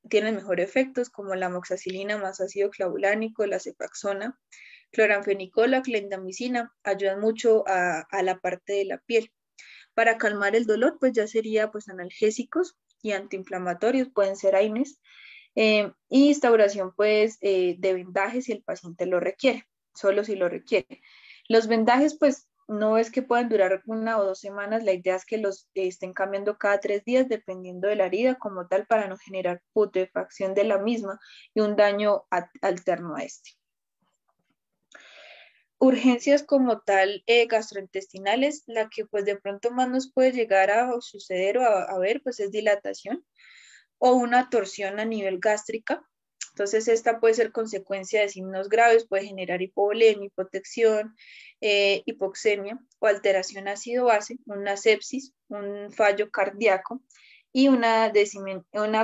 Speaker 2: tienen mejores efectos como la amoxicilina más ácido clavulánico, la cefaxona, cloranfenicol, clindamicina, ayudan mucho a la parte de la piel. Para calmar el dolor, pues ya sería pues analgésicos, y antiinflamatorios, pueden ser AINES, y instauración pues de vendajes si el paciente lo requiere, solo si lo requiere. Los vendajes pues no es que puedan durar 1 o 2 semanas, la idea es que los estén cambiando cada 3 días dependiendo de la herida como tal para no generar putrefacción de la misma y un daño alterno a este. Urgencias como tal gastrointestinales, la que pues de pronto más nos puede llegar a suceder o a ver pues es dilatación o una torsión a nivel gástrica. Entonces esta puede ser consecuencia de signos graves, puede generar hipovolemia, hipotensión, hipoxemia o alteración ácido-base, una sepsis, un fallo cardíaco y una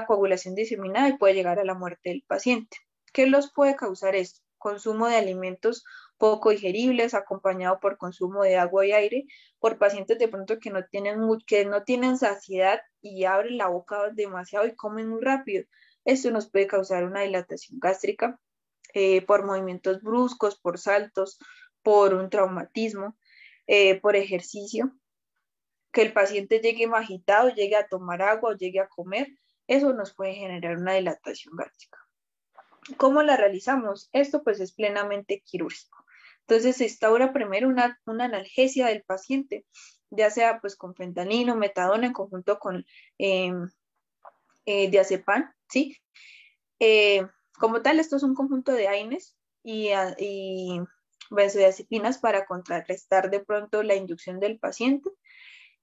Speaker 2: coagulación diseminada y puede llegar a la muerte del paciente. ¿Qué los puede causar esto? Consumo de alimentos poco digeribles, acompañado por consumo de agua y aire, por pacientes de pronto que no tienen saciedad y abren la boca demasiado y comen muy rápido. Esto nos puede causar una dilatación gástrica por movimientos bruscos, por saltos, por un traumatismo, por ejercicio, que el paciente llegue agitado, llegue a tomar agua o llegue a comer, eso nos puede generar una dilatación gástrica. ¿Cómo la realizamos? Esto pues es plenamente quirúrgico. Entonces se instaura primero una analgesia del paciente, ya sea pues con fentanilo, metadona en conjunto con diazepam, ¿sí? Como tal, esto es un conjunto de AINES y benzodiazepinas para contrarrestar de pronto la inducción del paciente.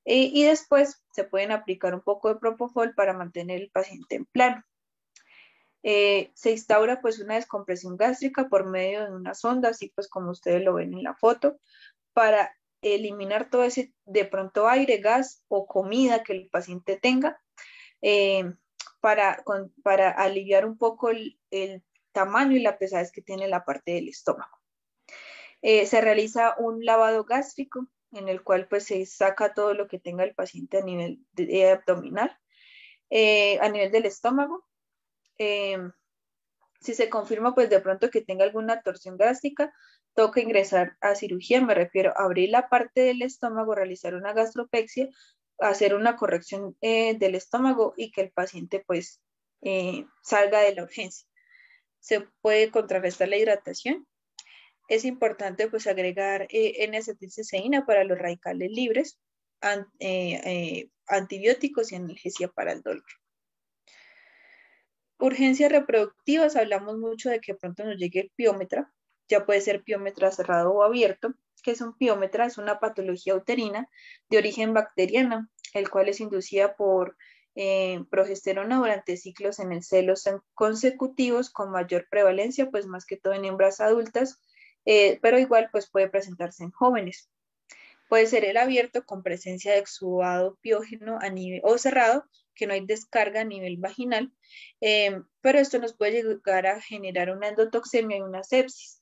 Speaker 2: Y después se pueden aplicar un poco de propofol para mantener el paciente en plano. Se instaura pues una descompresión gástrica por medio de una sonda, así pues como ustedes lo ven en la foto, para eliminar todo ese de pronto aire, gas o comida que el paciente tenga, para aliviar un poco el tamaño y la pesadez que tiene la parte del estómago. Se realiza un lavado gástrico en el cual pues se saca todo lo que tenga el paciente a nivel abdominal, a nivel del estómago. Si se confirma pues de pronto que tenga alguna torsión gástrica, toca ingresar a cirugía, me refiero a abrir la parte del estómago, realizar una gastropexia, hacer una corrección del estómago y que el paciente pues salga de la urgencia. Se puede contrarrestar la hidratación. Es importante pues agregar N-acetilcisteína para los radicales libres, antibióticos y analgesia para el dolor. Urgencias reproductivas, hablamos mucho de que pronto nos llegue el piómetra, ya puede ser piómetra cerrado o abierto. ¿Qué es un piómetra? Es una patología uterina de origen bacteriana, el cual es inducida por progesterona durante ciclos en el celo consecutivos con mayor prevalencia, pues más que todo en hembras adultas, pero igual pues puede presentarse en jóvenes. Puede ser el abierto con presencia de exudado piógeno a nivel, o cerrado, que no hay descarga a nivel vaginal, pero esto nos puede llegar a generar una endotoxemia y una sepsis.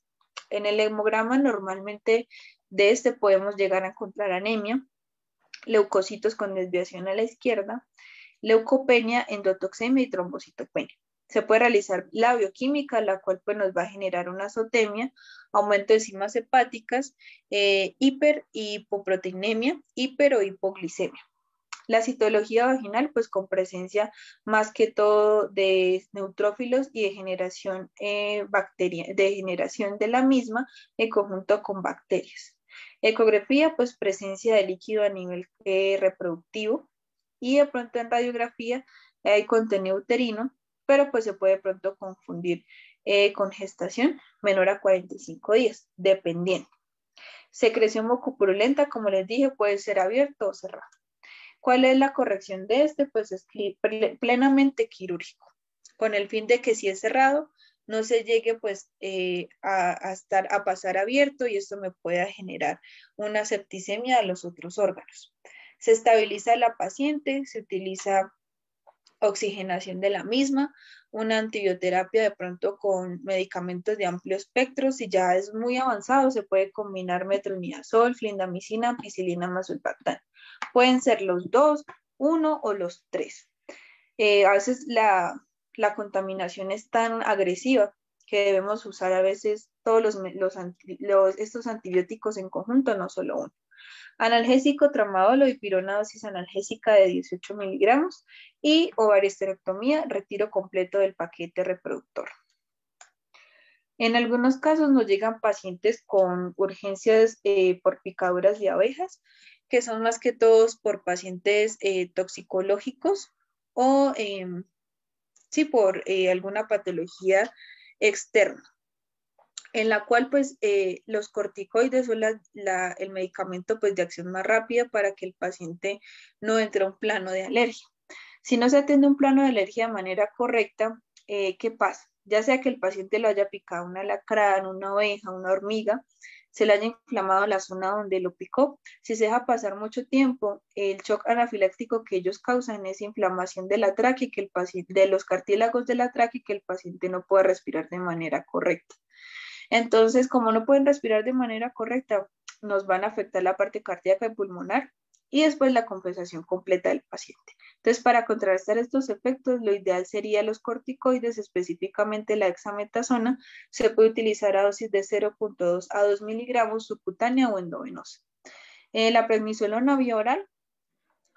Speaker 2: En el hemograma normalmente de este podemos llegar a encontrar anemia, leucocitos con desviación a la izquierda, leucopenia, endotoxemia y trombocitopenia. Se puede realizar la bioquímica, la cual pues, nos va a generar una azotemia, aumento de enzimas hepáticas, hiper y hipoproteinemia, hiper o hipoglicemia. La citología vaginal, pues con presencia más que todo de neutrófilos y de generación, de generación de la misma en conjunto con bacterias. Ecografía, pues presencia de líquido a nivel reproductivo y de pronto en radiografía hay contenido uterino, pero pues se puede de pronto confundir con gestación menor a 45 días, dependiendo. Secreción mucopurulenta, como les dije, puede ser abierto o cerrado. ¿Cuál es la corrección de este? Pues es plenamente quirúrgico, con el fin de que si es cerrado, no se llegue pues a pasar abierto y esto me pueda generar una septicemia a los otros órganos. Se estabiliza a la paciente, se utiliza oxigenación de la misma, una antibioterapia de pronto con medicamentos de amplio espectro. Si ya es muy avanzado, se puede combinar metronidazol, clindamicina, ampicilina más sulfatán. Pueden ser los 2, 1 o los 3. A veces la contaminación es tan agresiva que debemos usar a veces todos estos antibióticos en conjunto, no solo uno. Analgésico tramadol o dipirona dosis analgésica de 18 miligramos y ovarioesterectomía, retiro completo del paquete reproductor. En algunos casos nos llegan pacientes con urgencias por picaduras de abejas, que son más que todos por pacientes toxicológicos o sí, por alguna patología externa, en la cual pues los corticoides son el medicamento pues de acción más rápida para que el paciente no entre a un plano de alergia. Si no se atiende un plano de alergia de manera correcta, ¿qué pasa? Ya sea que el paciente lo haya picado un alacrán, una oveja, una hormiga, se le haya inflamado la zona donde lo picó. Si se deja pasar mucho tiempo, el shock anafiláctico que ellos causan es inflamación de la tráquea, que el paciente, de los cartílagos de la tráquea, que el paciente no puede respirar de manera correcta. Entonces, como no pueden respirar de manera correcta, nos van a afectar la parte cardíaca y pulmonar y después la compensación completa del paciente. Entonces, para contrarrestar estos efectos, lo ideal sería los corticoides, específicamente la dexametasona, se puede utilizar a dosis de 0.2 a 2 miligramos subcutánea o endovenosa. La prednisolona vía oral,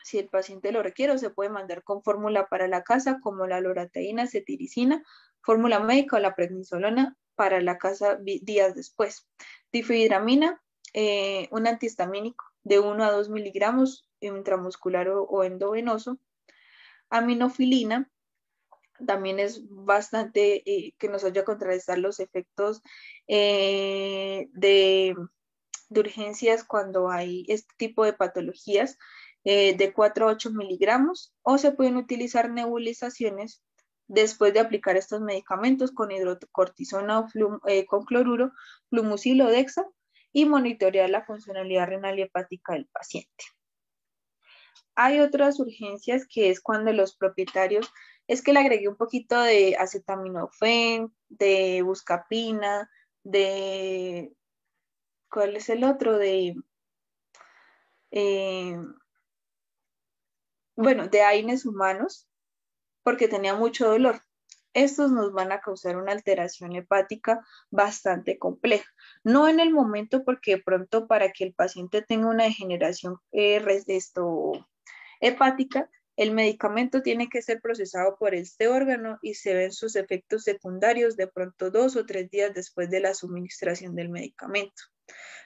Speaker 2: si el paciente lo requiere, se puede mandar con fórmula para la casa, como la loratadina, cetiricina, fórmula médica o la prednisolona para la casa días después. Difenhidramina, un antihistamínico de 1 a 2 miligramos intramuscular o endovenoso. Aminofilina, también es bastante que nos ayuda a contrarrestar los efectos de urgencias cuando hay este tipo de patologías, de 4 a 8 miligramos, o se pueden utilizar nebulizaciones después de aplicar estos medicamentos con hidrocortisona o con cloruro, flumucil o dexa, y monitorear la funcionalidad renal y hepática del paciente. Hay otras urgencias que es cuando los propietarios, es que le agregué un poquito de acetaminofén, de buscapina, de, ¿cuál es el otro? Bueno, de AINES humanos, porque tenía mucho dolor. Estos nos van a causar una alteración hepática bastante compleja. No en el momento, porque de pronto para que el paciente tenga una degeneración hepática, el medicamento tiene que ser procesado por este órgano y se ven sus efectos secundarios de pronto 2 o 3 días después de la suministración del medicamento.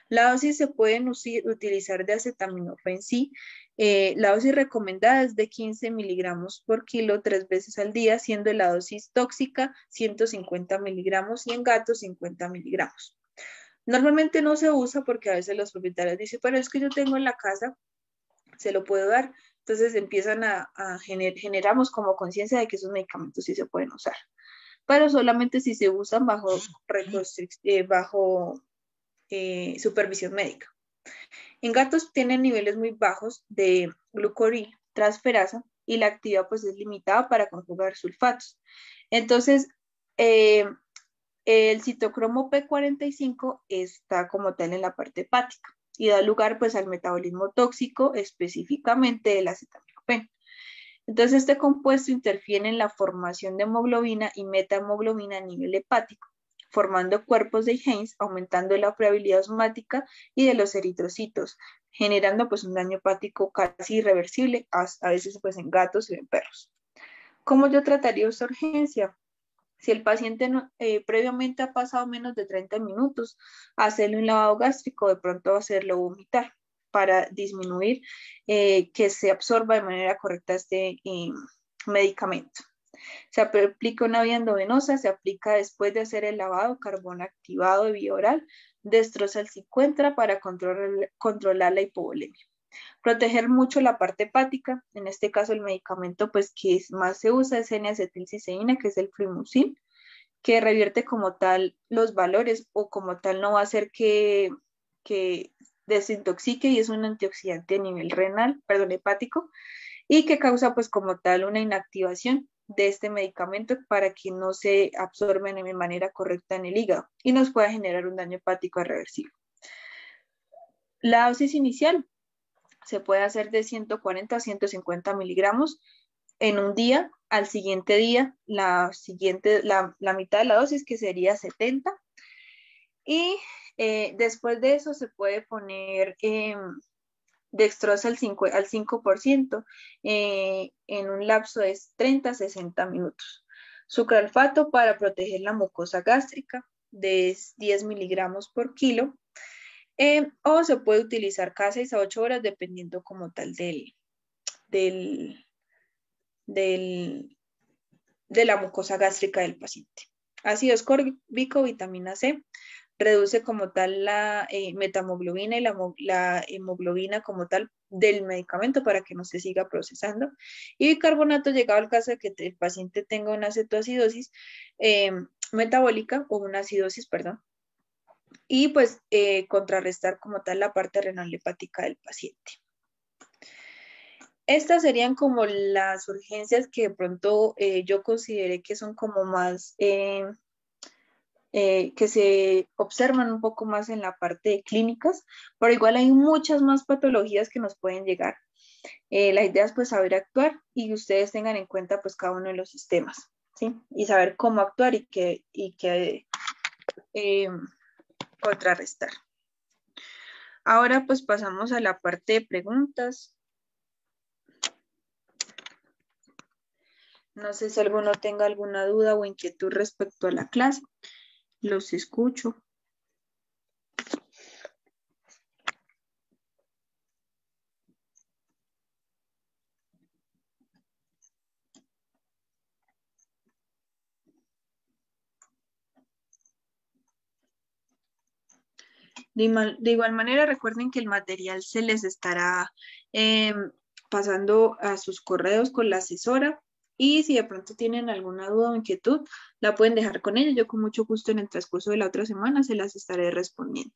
Speaker 2: La dosis se pueden utilizar de acetaminofén, sí. La dosis recomendada es de 15 miligramos por kilo 3 veces al día, siendo la dosis tóxica 150 miligramos y en gatos 50 miligramos. Normalmente no se usa porque a veces los propietarios dicen, pero es que yo tengo en la casa, se lo puedo dar. Entonces empiezan generamos como conciencia de que esos medicamentos sí se pueden usar, pero solamente si se usan bajo supervisión médica. En gatos tienen niveles muy bajos de glucoril, transferasa, y la actividad pues es limitada para conjugar sulfatos. Entonces, el citocromo P45 está como tal en la parte hepática y da lugar pues al metabolismo tóxico, específicamente del acetaminofén. Entonces, este compuesto interfiere en la formación de hemoglobina y metahemoglobina a nivel hepático, formando cuerpos de Heinz, aumentando la friabilidad osmática y de los eritrocitos, generando pues un daño hepático casi irreversible, a veces pues en gatos y en perros. ¿Cómo yo trataría esta urgencia? Si el paciente previamente ha pasado menos de 30 minutos, hacerle un lavado gástrico, de pronto hacerlo vomitar para disminuir que se absorba de manera correcta este medicamento. Se aplica una vía endovenosa, se aplica después de hacer el lavado, carbón activado de vía oral, destroza el cicuentra para controlar la hipovolemia. Proteger mucho la parte hepática, en este caso el medicamento pues que más se usa es N-acetilcisteína, que es el Fluimucil, que revierte como tal los valores o como tal no va a hacer que desintoxique y es un antioxidante a nivel hepático y que causa pues como tal una inactivación de este medicamento para que no se absorben de manera correcta en el hígado y nos pueda generar un daño hepático irreversible. La dosis inicial se puede hacer de 140 a 150 miligramos en un día. Al siguiente día, la mitad de la dosis, que sería 70. Y después de eso se puede poner dextrosa al 5% en un lapso de 30 a 60 minutos. Sucralfato para proteger la mucosa gástrica de 10 miligramos por kilo. O se puede utilizar cada 6 a 8 horas dependiendo como tal de la mucosa gástrica del paciente. Ácido ascórbico, vitamina C, reduce como tal la metahemoglobina y la hemoglobina como tal del medicamento para que no se siga procesando. Y bicarbonato, llegado al caso de que el paciente tenga una cetoacidosis metabólica o una acidosis, perdón, y pues contrarrestar como tal la parte renal hepática del paciente. Estas serían como las urgencias que de pronto yo consideré que son como más, que se observan un poco más en la parte de clínicas, pero igual hay muchas más patologías que nos pueden llegar. La idea es pues saber actuar y ustedes tengan en cuenta pues cada uno de los sistemas, ¿sí? Y saber cómo actuar y que contrarrestar. Ahora pues pasamos a la parte de preguntas. No sé si alguno tenga alguna duda o inquietud respecto a la clase. Los escucho. De igual manera, recuerden que el material se les estará pasando a sus correos con la asesora y si de pronto tienen alguna duda o inquietud, la pueden dejar con ella. Yo con mucho gusto en el transcurso de la otra semana se las estaré respondiendo.